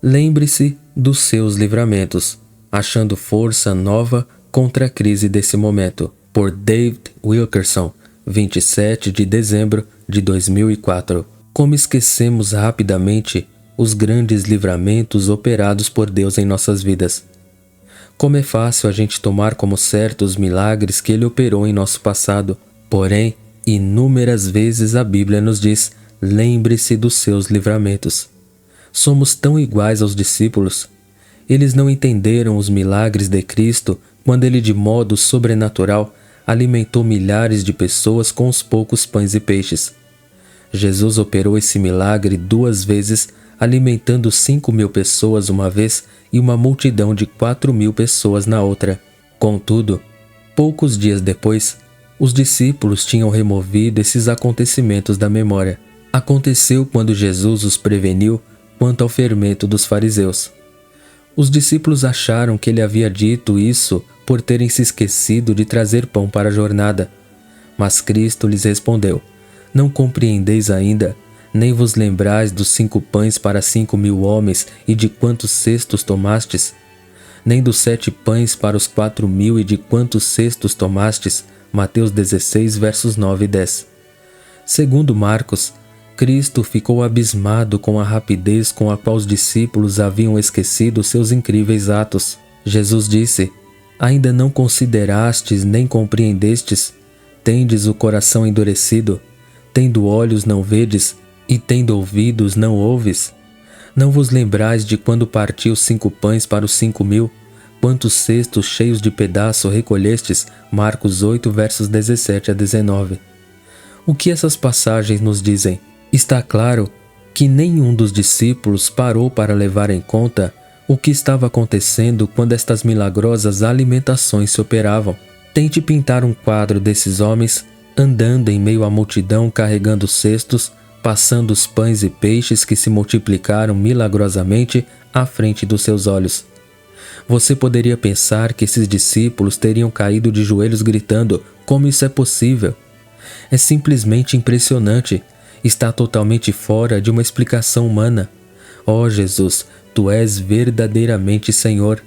Lembre-se dos seus livramentos, achando força nova contra a crise desse momento. Por David Wilkerson, 27 de dezembro de 2004. Como esquecemos rapidamente os grandes livramentos operados por Deus em nossas vidas. Como é fácil a gente tomar como certos os milagres que Ele operou em nosso passado. Porém, inúmeras vezes a Bíblia nos diz: lembre-se dos seus livramentos. Somos tão iguais aos discípulos. Eles não entenderam os milagres de Cristo quando Ele, de modo sobrenatural, alimentou milhares de pessoas com os poucos pães e peixes. Jesus operou esse milagre 2 vezes, alimentando 5.000 pessoas uma vez e uma multidão de 4.000 pessoas na outra. Contudo, poucos dias depois, os discípulos tinham removido esses acontecimentos da memória. Aconteceu quando Jesus os preveniu quanto ao fermento dos fariseus. Os discípulos acharam que ele havia dito isso por terem se esquecido de trazer pão para a jornada. Mas Cristo lhes respondeu: não compreendeis ainda, nem vos lembrais dos 5 pães para 5.000 homens e de quantos cestos tomastes? Nem dos 7 pães para os 4.000 e de quantos cestos tomastes? Mateus 16, versos 9 e 10. Segundo Marcos, Cristo ficou abismado com a rapidez com a qual os discípulos haviam esquecido seus incríveis atos. Jesus disse: ainda não considerastes nem compreendestes? Tendes o coração endurecido? Tendo olhos não vedes, e tendo ouvidos não ouves? Não vos lembrais de quando partiu 5 pães para os 5.000? Quantos cestos cheios de pedaço recolhestes? Marcos 8, versos 17 a 19. O que essas passagens nos dizem? Está claro que nenhum dos discípulos parou para levar em conta o que estava acontecendo quando estas milagrosas alimentações se operavam. Tente pintar um quadro desses homens andando em meio à multidão carregando cestos, passando os pães e peixes que se multiplicaram milagrosamente à frente dos seus olhos. Você poderia pensar que esses discípulos teriam caído de joelhos gritando: como isso é possível? É simplesmente impressionante. Está totalmente fora de uma explicação humana. Ó Jesus, Tu és verdadeiramente Senhor.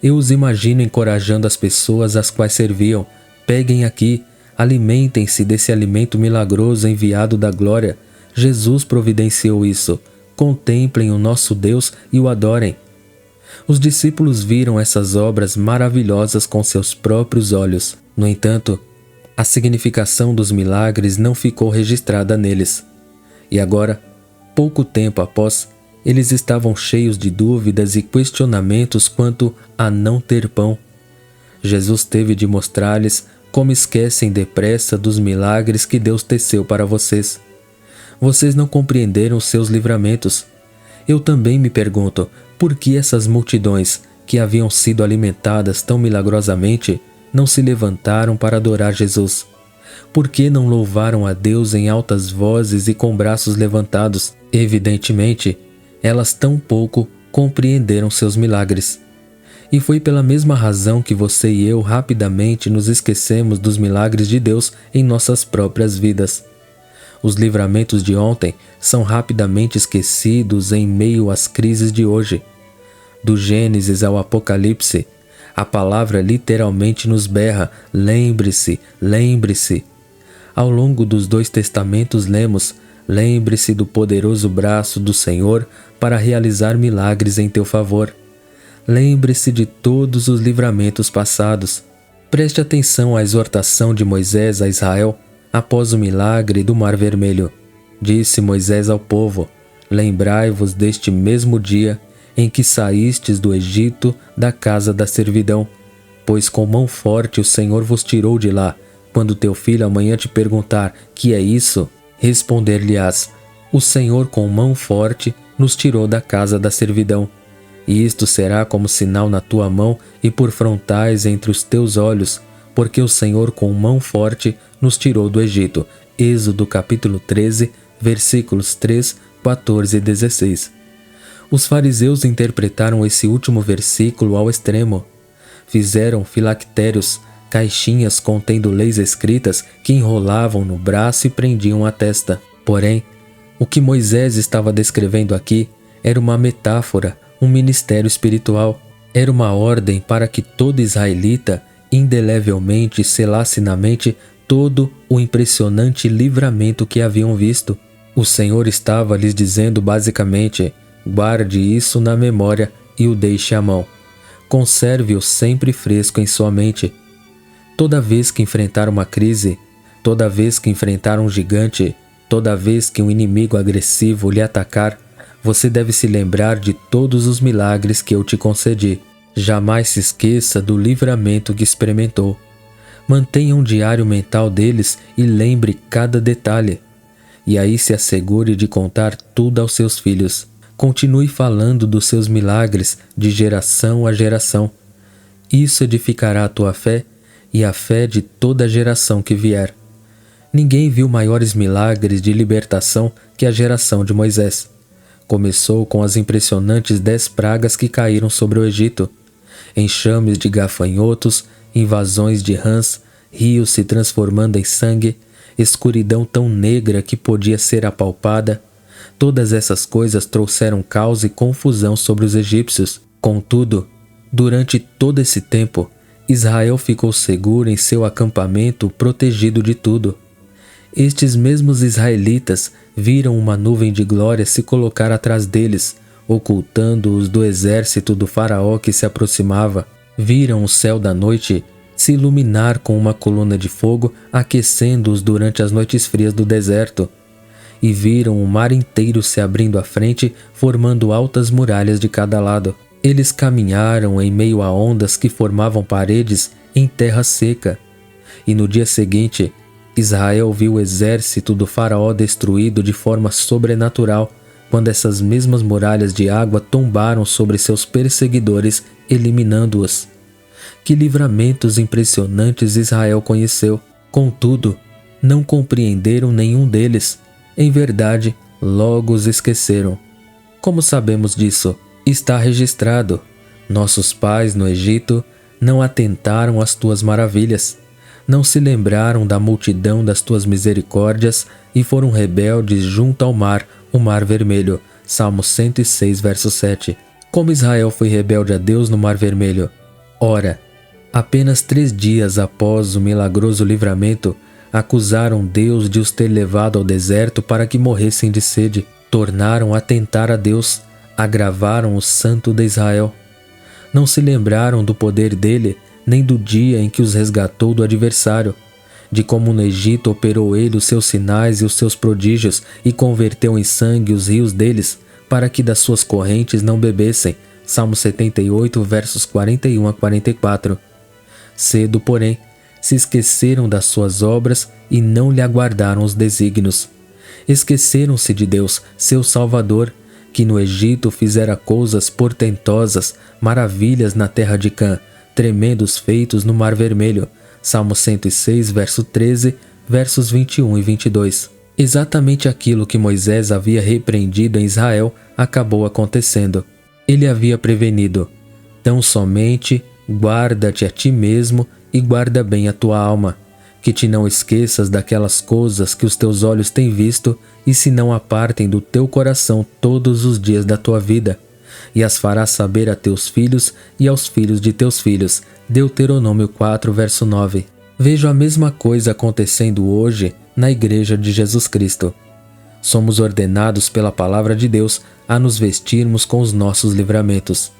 Eu os imagino encorajando as pessoas às quais serviam: peguem aqui, alimentem-se desse alimento milagroso enviado da glória. Jesus providenciou isso. Contemplem o nosso Deus e o adorem. Os discípulos viram essas obras maravilhosas com seus próprios olhos. No entanto, a significação dos milagres não ficou registrada neles. E agora, pouco tempo após, eles estavam cheios de dúvidas e questionamentos quanto a não ter pão. Jesus teve de mostrar-lhes como esquecem depressa dos milagres que Deus teceu para vocês. Vocês não compreenderam seus livramentos. Eu também me pergunto, por que essas multidões, que haviam sido alimentadas tão milagrosamente, não se levantaram para adorar Jesus? Por que não louvaram a Deus em altas vozes e com braços levantados? Evidentemente, elas tão pouco compreenderam seus milagres. E foi pela mesma razão que você e eu rapidamente nos esquecemos dos milagres de Deus em nossas próprias vidas. Os livramentos de ontem são rapidamente esquecidos em meio às crises de hoje. Do Gênesis ao Apocalipse, a palavra literalmente nos berra: lembre-se, lembre-se. Ao longo dos 2 testamentos lemos: lembre-se do poderoso braço do Senhor para realizar milagres em teu favor. Lembre-se de todos os livramentos passados. Preste atenção à exortação de Moisés a Israel após o milagre do Mar Vermelho. Disse Moisés ao povo: lembrai-vos deste mesmo dia em que saístes do Egito, da casa da servidão, pois com mão forte o Senhor vos tirou de lá. Quando teu filho amanhã te perguntar: que é isso? Responder-lhe-ás: o Senhor com mão forte nos tirou da casa da servidão. E isto será como sinal na tua mão e por frontais entre os teus olhos, porque o Senhor com mão forte nos tirou do Egito. Êxodo capítulo 13, versículos 3, 14 e 16. Os fariseus interpretaram esse último versículo ao extremo. Fizeram filactérios, caixinhas contendo leis escritas que enrolavam no braço e prendiam a testa. Porém, o que Moisés estava descrevendo aqui era uma metáfora, um ministério espiritual. Era uma ordem para que todo israelita indelevelmente selasse na mente todo o impressionante livramento que haviam visto. O Senhor estava lhes dizendo basicamente: guarde isso na memória e o deixe à mão. Conserve-o sempre fresco em sua mente. Toda vez que enfrentar uma crise, toda vez que enfrentar um gigante, toda vez que um inimigo agressivo lhe atacar, você deve se lembrar de todos os milagres que eu te concedi. Jamais se esqueça do livramento que experimentou. Mantenha um diário mental deles e lembre cada detalhe. E aí se assegure de contar tudo aos seus filhos. Continue falando dos seus milagres de geração a geração. Isso edificará a tua fé e a fé de toda geração que vier. Ninguém viu maiores milagres de libertação que a geração de Moisés. Começou com as impressionantes 10 pragas que caíram sobre o Egito. Enxames de gafanhotos, invasões de rãs, rios se transformando em sangue, escuridão tão negra que podia ser apalpada. Todas essas coisas trouxeram caos e confusão sobre os egípcios. Contudo, durante todo esse tempo, Israel ficou seguro em seu acampamento, protegido de tudo. Estes mesmos israelitas viram uma nuvem de glória se colocar atrás deles, ocultando-os do exército do faraó que se aproximava. Viram o céu da noite se iluminar com uma coluna de fogo, aquecendo-os durante as noites frias do deserto. E viram o mar inteiro se abrindo à frente, formando altas muralhas de cada lado. Eles caminharam em meio a ondas que formavam paredes em terra seca. E no dia seguinte, Israel viu o exército do faraó destruído de forma sobrenatural, quando essas mesmas muralhas de água tombaram sobre seus perseguidores, eliminando-os. Que livramentos impressionantes Israel conheceu! Contudo, não compreenderam nenhum deles. Em verdade, logo os esqueceram. Como sabemos disso? Está registrado. Nossos pais no Egito não atentaram às tuas maravilhas. Não se lembraram da multidão das tuas misericórdias e foram rebeldes junto ao mar, o mar vermelho. Salmo 106, verso 7. Como Israel foi rebelde a Deus no mar vermelho? Ora, apenas 3 dias após o milagroso livramento, acusaram Deus de os ter levado ao deserto para que morressem de sede. Tornaram a tentar a Deus, agravaram o Santo de Israel. Não se lembraram do poder dele, nem do dia em que os resgatou do adversário, de como no Egito operou ele os seus sinais e os seus prodígios e converteu em sangue os rios deles, para que das suas correntes não bebessem. Salmo 78, versos 41 a 44. Cedo, porém, se esqueceram das suas obras e não lhe aguardaram os desígnios. Esqueceram-se de Deus, seu Salvador, que no Egito fizera coisas portentosas, maravilhas na terra de Cã, tremendos feitos no Mar Vermelho. Salmo 106, verso 13, versos 21 e 22. Exatamente aquilo que Moisés havia repreendido em Israel acabou acontecendo. Ele havia prevenido: tão somente guarda-te a ti mesmo e guarda bem a tua alma, que te não esqueças daquelas coisas que os teus olhos têm visto e se não apartem do teu coração todos os dias da tua vida, e as farás saber a teus filhos e aos filhos de teus filhos. Deuteronômio 4, verso 9. Vejo a mesma coisa acontecendo hoje na Igreja de Jesus Cristo. Somos ordenados pela palavra de Deus a nos vestirmos com os nossos livramentos.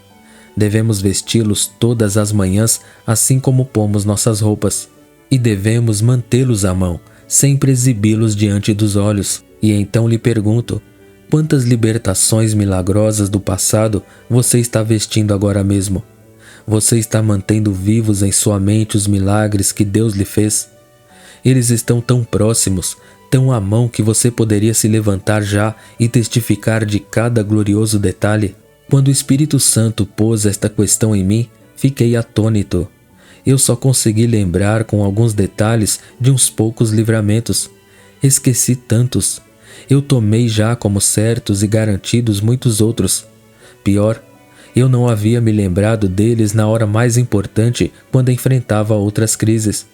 Devemos vesti-los todas as manhãs, assim como pomos nossas roupas. E devemos mantê-los à mão, sempre exibi-los diante dos olhos. E então lhe pergunto: quantas libertações milagrosas do passado você está vestindo agora mesmo? Você está mantendo vivos em sua mente os milagres que Deus lhe fez? Eles estão tão próximos, tão à mão que você poderia se levantar já e testificar de cada glorioso detalhe. Quando o Espírito Santo pôs esta questão em mim, fiquei atônito. Eu só consegui lembrar com alguns detalhes de uns poucos livramentos. Esqueci tantos. Eu tomei já como certos e garantidos muitos outros. Pior, eu não havia me lembrado deles na hora mais importante, quando enfrentava outras crises.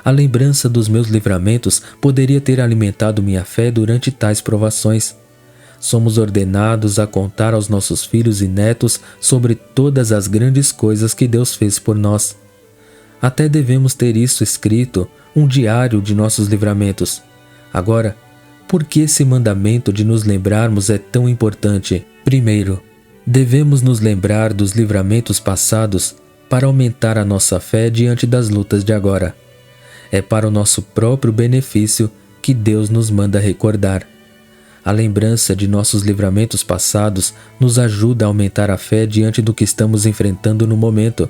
A lembrança dos meus livramentos poderia ter alimentado minha fé durante tais provações. somos ordenados a contar aos nossos filhos e netos sobre todas as grandes coisas que Deus fez por nós. Até devemos ter isso escrito, um diário de nossos livramentos. Agora, por que esse mandamento de nos lembrarmos é tão importante? Primeiro, devemos nos lembrar dos livramentos passados para aumentar a nossa fé diante das lutas de agora. É para o nosso próprio benefício que Deus nos manda recordar. A lembrança de nossos livramentos passados nos ajuda a aumentar a fé diante do que estamos enfrentando no momento.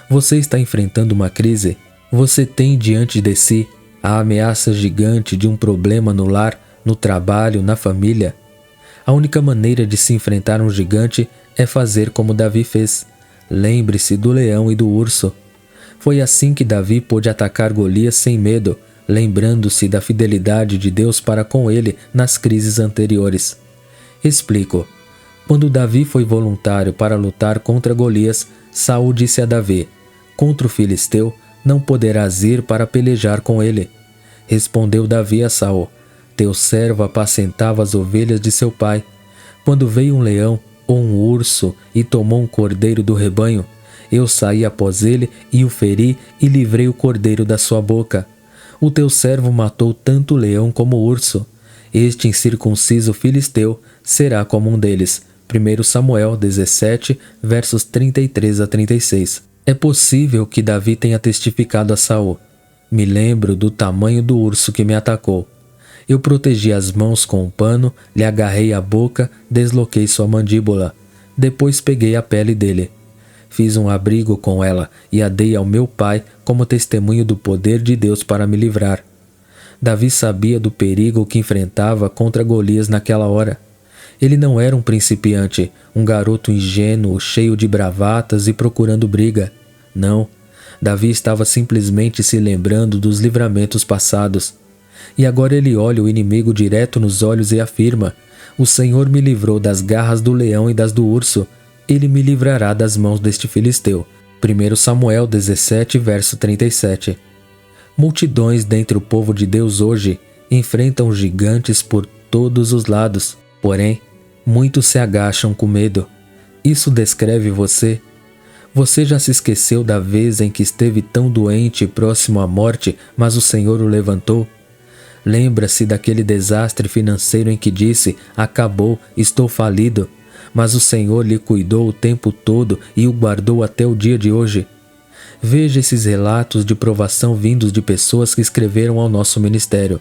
Você está enfrentando uma crise? Você tem diante de si a ameaça gigante de um problema no lar, no trabalho, na família? A única maneira de se enfrentar um gigante é fazer como Davi fez. Lembre-se do leão e do urso. Foi assim que Davi pôde atacar Golias sem medo, lembrando-se da fidelidade de Deus para com ele nas crises anteriores. Explico. Quando Davi foi voluntário para lutar contra Golias, Saul disse a Davi: "Contra o filisteu não poderás ir para pelejar com ele." Respondeu Davi a Saul: "Teu servo apacentava as ovelhas de seu pai. Quando veio um leão ou um urso e tomou um cordeiro do rebanho, eu saí após ele e o feri e livrei o cordeiro da sua boca. O teu servo matou tanto o leão como o urso. Este incircunciso filisteu será como um deles." 1 Samuel 17, versos 33 a 36. É possível que Davi tenha testificado a Saul: "Me lembro do tamanho do urso que me atacou. Eu protegi as mãos com um pano, lhe agarrei a boca, desloquei sua mandíbula. Depois peguei a pele dele. Fiz um abrigo com ela e a dei ao meu pai como testemunho do poder de Deus para me livrar." Davi sabia do perigo que enfrentava contra Golias naquela hora. Ele não era um principiante, um garoto ingênuo, cheio de bravatas e procurando briga. Não, Davi estava simplesmente se lembrando dos livramentos passados. E agora ele olha o inimigo direto nos olhos e afirma: "O Senhor me livrou das garras do leão e das do urso. Ele me livrará das mãos deste filisteu." 1 Samuel 17, verso 37. Multidões dentre o povo de Deus hoje enfrentam gigantes por todos os lados. Porém, muitos se agacham com medo. Isso descreve você? Você já se esqueceu da vez em que esteve tão doente e próximo à morte, mas o Senhor o levantou? Lembra-se daquele desastre financeiro em que disse: "Acabou, estou falido", mas o Senhor lhe cuidou o tempo todo e o guardou até o dia de hoje? Veja esses relatos de provação vindos de pessoas que escreveram ao nosso ministério.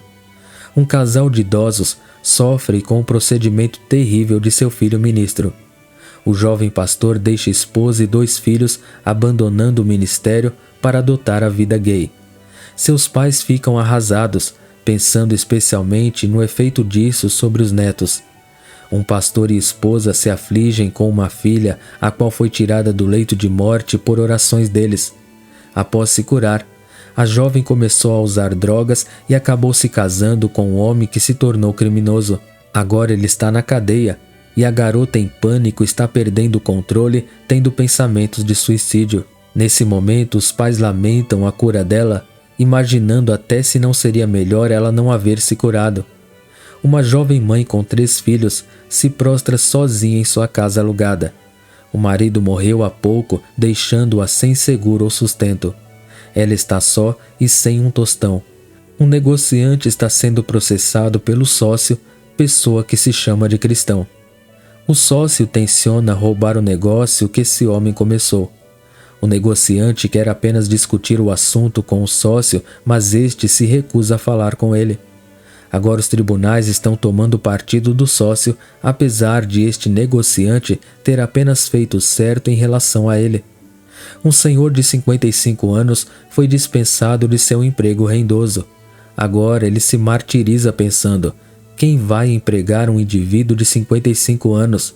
Um casal de idosos sofre com o procedimento terrível de seu filho ministro. O jovem pastor deixa esposa e 2 filhos, abandonando o ministério para adotar a vida gay. Seus pais ficam arrasados, pensando especialmente no efeito disso sobre os netos. Um pastor e esposa se afligem com uma filha, a qual foi tirada do leito de morte por orações deles. Após se curar, a jovem começou a usar drogas e acabou se casando com um homem que se tornou criminoso. Agora ele está na cadeia e a garota, em pânico, está perdendo o controle, tendo pensamentos de suicídio. Nesse momento, os pais lamentam a cura dela, imaginando até se não seria melhor ela não haver se curado. Uma jovem mãe com 3 filhos se prostra sozinha em sua casa alugada. O marido morreu há pouco, deixando-a sem seguro ou sustento. Ela está só e sem um tostão. Um negociante está sendo processado pelo sócio, pessoa que se chama de cristão. O sócio tenciona roubar o negócio que esse homem começou. O negociante quer apenas discutir o assunto com o sócio, mas este se recusa a falar com ele. Agora os tribunais estão tomando partido do sócio, apesar de este negociante ter apenas feito certo em relação a ele. Um senhor de 55 anos foi dispensado de seu emprego rendoso. Agora ele se martiriza pensando: quem vai empregar um indivíduo de 55 anos?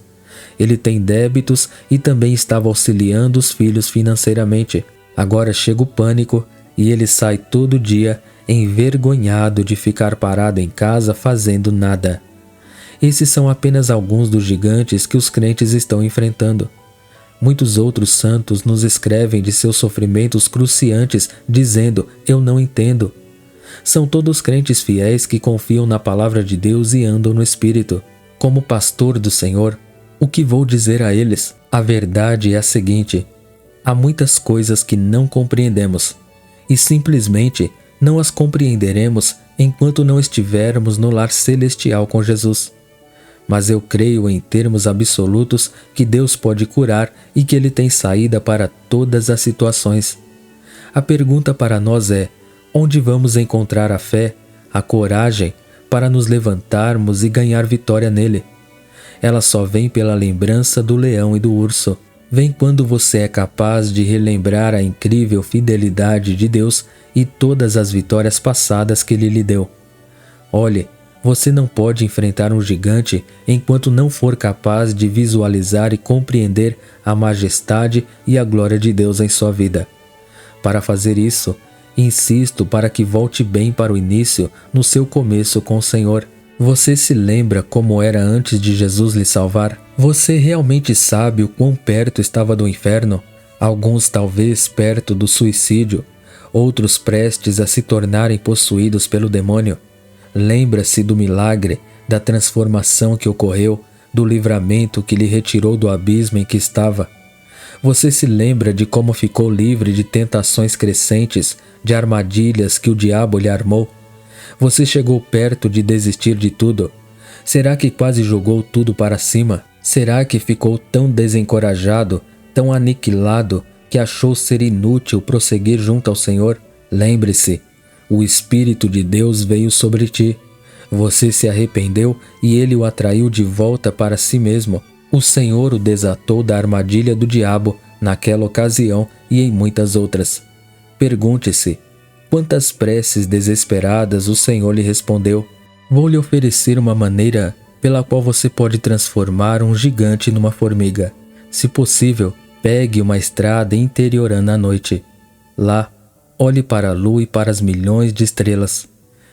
Ele tem débitos e também estava auxiliando os filhos financeiramente. Agora chega o pânico e ele sai todo dia envergonhado de ficar parado em casa fazendo nada. Esses são apenas alguns dos gigantes que os crentes estão enfrentando. Muitos outros santos nos escrevem de seus sofrimentos cruciantes, dizendo: eu não entendo. São todos crentes fiéis que confiam na palavra de Deus e andam no Espírito. Como pastor do Senhor, o que vou dizer a eles? A verdade é a seguinte: há muitas coisas que não compreendemos, e simplesmente não as compreenderemos enquanto não estivermos no lar celestial com Jesus. Mas eu creio em termos absolutos que Deus pode curar e que Ele tem saída para todas as situações. A pergunta para nós é: onde vamos encontrar a fé, a coragem para nos levantarmos e ganhar vitória nele? Ela só vem pela lembrança do leão e do urso. Vem quando você é capaz de relembrar a incrível fidelidade de Deus e todas as vitórias passadas que Ele lhe deu. Olhe, você não pode enfrentar um gigante enquanto não for capaz de visualizar e compreender a majestade e a glória de Deus em sua vida. Para fazer isso, insisto para que volte bem para o início no seu começo com o Senhor. Você se lembra como era antes de Jesus lhe salvar? Você realmente sabe o quão perto estava do inferno? Alguns talvez perto do suicídio, outros prestes a se tornarem possuídos pelo demônio. Lembra-se do milagre, da transformação que ocorreu, do livramento que lhe retirou do abismo em que estava. Você se lembra de como ficou livre de tentações crescentes, de armadilhas que o diabo lhe armou? Você chegou perto de desistir de tudo? Será que quase jogou tudo para cima? Será que ficou tão desencorajado, tão aniquilado, que achou ser inútil prosseguir junto ao Senhor? Lembre-se, o Espírito de Deus veio sobre ti. Você se arrependeu e Ele o atraiu de volta para si mesmo. O Senhor o desatou da armadilha do diabo naquela ocasião e em muitas outras. Pergunte-se: quantas preces desesperadas o Senhor lhe respondeu? Vou lhe oferecer uma maneira pela qual você pode transformar um gigante numa formiga. Se possível, pegue uma estrada interiorana à noite. Lá, olhe para a lua e para as milhões de estrelas.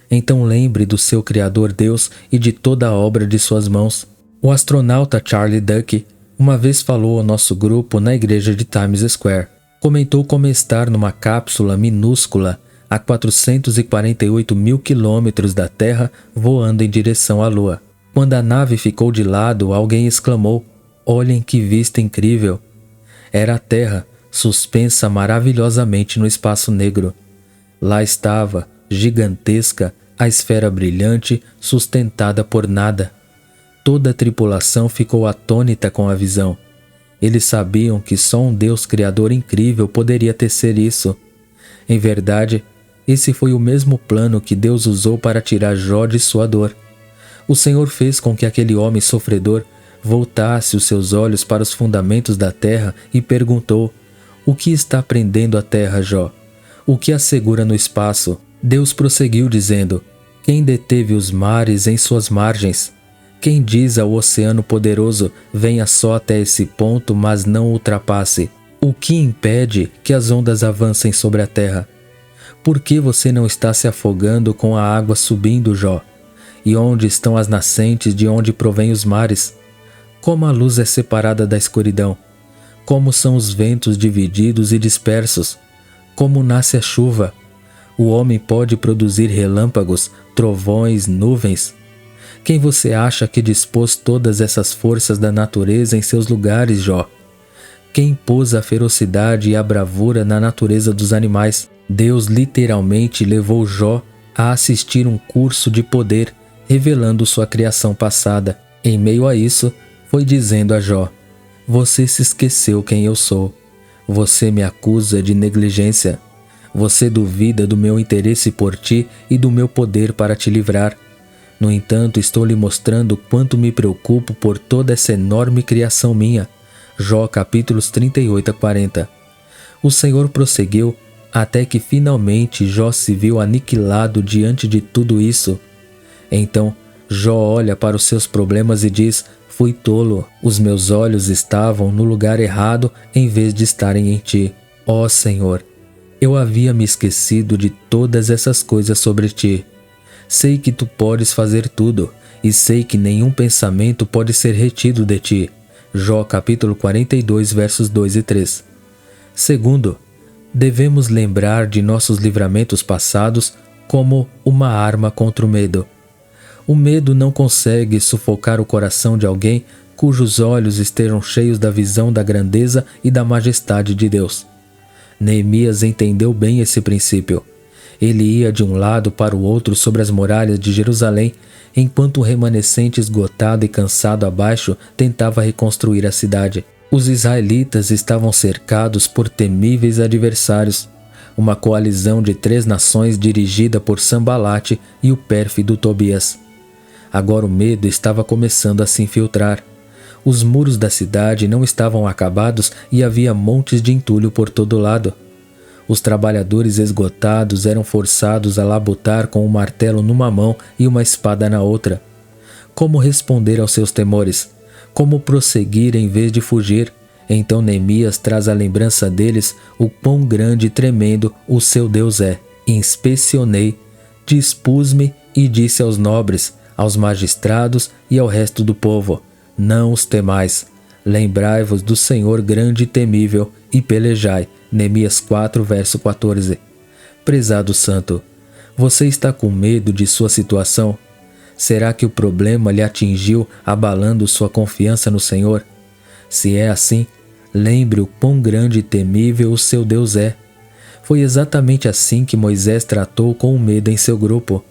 Então lembre do seu Criador Deus e de toda a obra de suas mãos. O astronauta Charlie Duck uma vez falou ao nosso grupo na igreja de Times Square. Comentou como estar numa cápsula minúscula a 448 mil quilômetros da Terra voando em direção à Lua. Quando a nave ficou de lado, alguém exclamou: "Olhem que vista incrível!" Era a Terra, suspensa maravilhosamente no espaço negro. Lá estava, gigantesca, a esfera brilhante, sustentada por nada. Toda a tripulação ficou atônita com a visão. Eles sabiam que só um Deus Criador incrível poderia tecer isso. Em verdade, esse foi o mesmo plano que Deus usou para tirar Jó de sua dor. O Senhor fez com que aquele homem sofredor voltasse os seus olhos para os fundamentos da terra e perguntou: "O que está prendendo a terra, Jó? O que a segura no espaço?" Deus prosseguiu dizendo: "Quem deteve os mares em suas margens? Quem diz ao oceano poderoso: venha só até esse ponto, mas não ultrapasse? O que impede que as ondas avancem sobre a terra? Por que você não está se afogando com a água subindo, Jó? E onde estão as nascentes de onde provém os mares? Como a luz é separada da escuridão? Como são os ventos divididos e dispersos? Como nasce a chuva? O homem pode produzir relâmpagos, trovões, nuvens? Quem você acha que dispôs todas essas forças da natureza em seus lugares, Jó? Quem pôs a ferocidade e a bravura na natureza dos animais? Deus literalmente levou Jó a assistir um curso de poder, revelando sua criação passada. Em meio a isso, foi dizendo a Jó: "Você se esqueceu quem eu sou. Você me acusa de negligência. Você duvida do meu interesse por ti e do meu poder para te livrar. No entanto, estou lhe mostrando quanto me preocupo por toda essa enorme criação minha." Jó capítulos 38 a 40. O Senhor prosseguiu até que finalmente Jó se viu aniquilado diante de tudo isso. Então, Jó olha para os seus problemas e diz: "Fui tolo, os meus olhos estavam no lugar errado em vez de estarem em ti. Ó Senhor, eu havia me esquecido de todas essas coisas sobre ti. Sei que tu podes fazer tudo, e sei que nenhum pensamento pode ser retido de ti." Jó capítulo 42, versos 2 e 3. Segundo, devemos lembrar de nossos livramentos passados como uma arma contra o medo. O medo não consegue sufocar o coração de alguém cujos olhos estejam cheios da visão da grandeza e da majestade de Deus. Neemias entendeu bem esse princípio. Ele ia de um lado para o outro sobre as muralhas de Jerusalém, enquanto o remanescente esgotado e cansado abaixo tentava reconstruir a cidade. Os israelitas estavam cercados por temíveis adversários, uma coalizão de 3 nações dirigida por Sambalate e o pérfido Tobias. Agora o medo estava começando a se infiltrar. Os muros da cidade não estavam acabados e havia montes de entulho por todo lado. Os trabalhadores esgotados eram forçados a labutar com um martelo numa mão e uma espada na outra. Como responder aos seus temores? Como prosseguir em vez de fugir? Então Neemias traz à lembrança deles o quão grande e tremendo o seu Deus é. Inspecionei, dispus-me e disse aos nobres, aos magistrados e ao resto do povo: não os temais. Lembrai-vos do Senhor grande e temível e pelejai. Neemias 4, verso 14. Prezado santo, você está com medo de sua situação? Será que o problema lhe atingiu abalando sua confiança no Senhor? Se é assim, lembre o quão grande e temível o seu Deus é. Foi exatamente assim que Moisés tratou com o medo em seu grupo.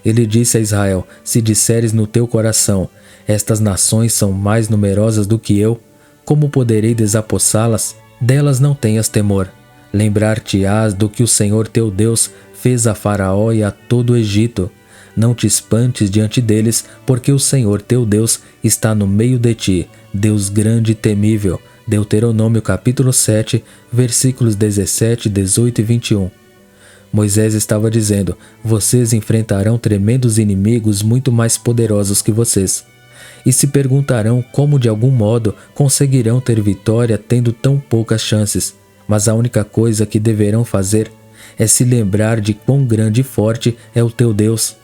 Ele disse a Israel: se disseres no teu coração, estas nações são mais numerosas do que eu, como poderei desapossá-las? Delas não tenhas temor. Lembrar-te-ás do que o Senhor teu Deus fez a Faraó e a todo o Egito. Não te espantes diante deles, porque o Senhor teu Deus está no meio de ti, Deus grande e temível. Deuteronômio capítulo 7, versículos 17, 18 e 21. Moisés estava dizendo: vocês enfrentarão tremendos inimigos muito mais poderosos que vocês. E se perguntarão como de algum modo conseguirão ter vitória tendo tão poucas chances. Mas a única coisa que deverão fazer é se lembrar de quão grande e forte é o teu Deus.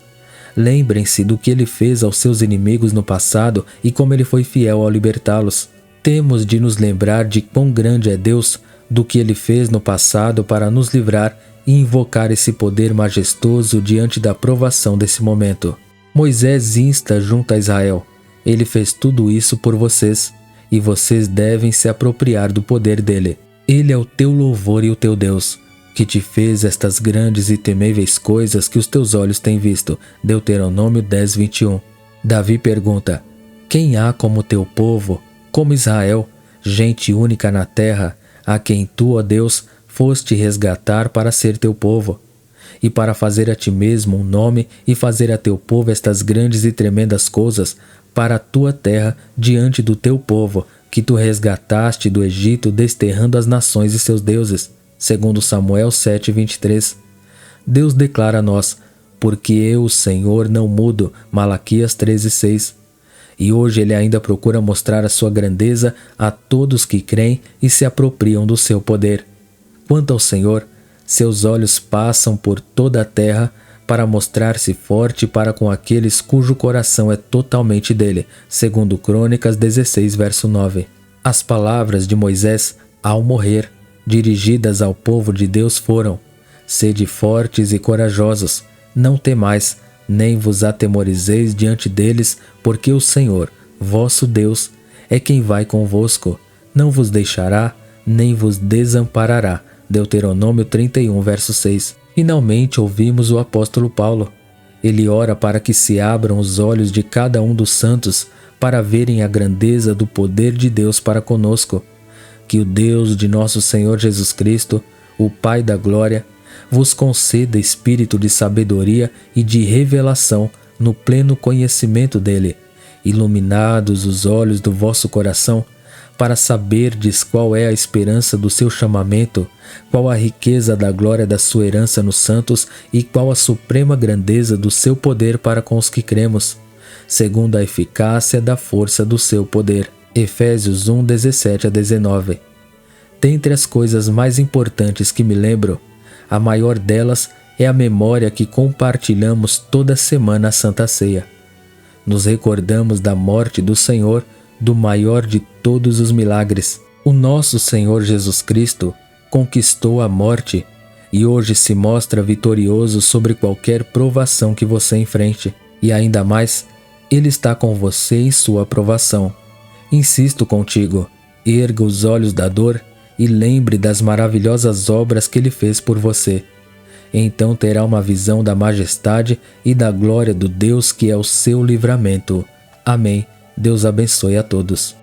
Lembrem-se do que ele fez aos seus inimigos no passado e como ele foi fiel ao libertá-los. Temos de nos lembrar de quão grande é Deus, do que ele fez no passado para nos livrar e invocar esse poder majestoso diante da provação desse momento. Moisés insta junto a Israel: ele fez tudo isso por vocês, e vocês devem se apropriar do poder dele. Ele é o teu louvor e o teu Deus, que te fez estas grandes e temíveis coisas que os teus olhos têm visto. Deuteronômio 10, 21. Davi pergunta: quem há como teu povo, como Israel, gente única na terra, a quem tu, ó Deus, foste resgatar para ser teu povo, e para fazer a ti mesmo um nome e fazer a teu povo estas grandes e tremendas coisas para a tua terra diante do teu povo, que tu resgataste do Egito, desterrando as nações e seus deuses. Segundo Samuel 7, 23. Deus declara a nós: porque eu, o Senhor, não mudo. Malaquias 13, 6. E hoje ele ainda procura mostrar a sua grandeza a todos que creem e se apropriam do seu poder. Quanto ao Senhor, seus olhos passam por toda a terra para mostrar-se forte para com aqueles cujo coração é totalmente dele. Segundo Crônicas 16, verso 9. As palavras de Moisés ao morrer, dirigidas ao povo de Deus, foram: sede fortes e corajosos, não temais, nem vos atemorizeis diante deles, porque o Senhor, vosso Deus, é quem vai convosco, não vos deixará, nem vos desamparará. Deuteronômio 31, verso 6. Finalmente ouvimos o apóstolo Paulo. Ele ora para que se abram os olhos de cada um dos santos para verem a grandeza do poder de Deus para conosco. Que o Deus de nosso Senhor Jesus Cristo, o Pai da glória, vos conceda espírito de sabedoria e de revelação no pleno conhecimento dele, iluminados os olhos do vosso coração, para saberdes qual é a esperança do seu chamamento, qual a riqueza da glória da sua herança nos santos e qual a suprema grandeza do seu poder para com os que cremos, segundo a eficácia da força do seu poder. Efésios 1, 17 a 19. Dentre as coisas mais importantes que me lembro, a maior delas é a memória que compartilhamos toda semana à Santa Ceia. Nos recordamos da morte do Senhor, do maior de todos os milagres. O nosso Senhor Jesus Cristo conquistou a morte e hoje se mostra vitorioso sobre qualquer provação que você enfrente. E ainda mais, Ele está com você em sua aprovação. Insisto contigo, erga os olhos da dor e lembre das maravilhosas obras que Ele fez por você. Então terá uma visão da majestade e da glória do Deus que é o seu livramento. Amém. Deus abençoe a todos.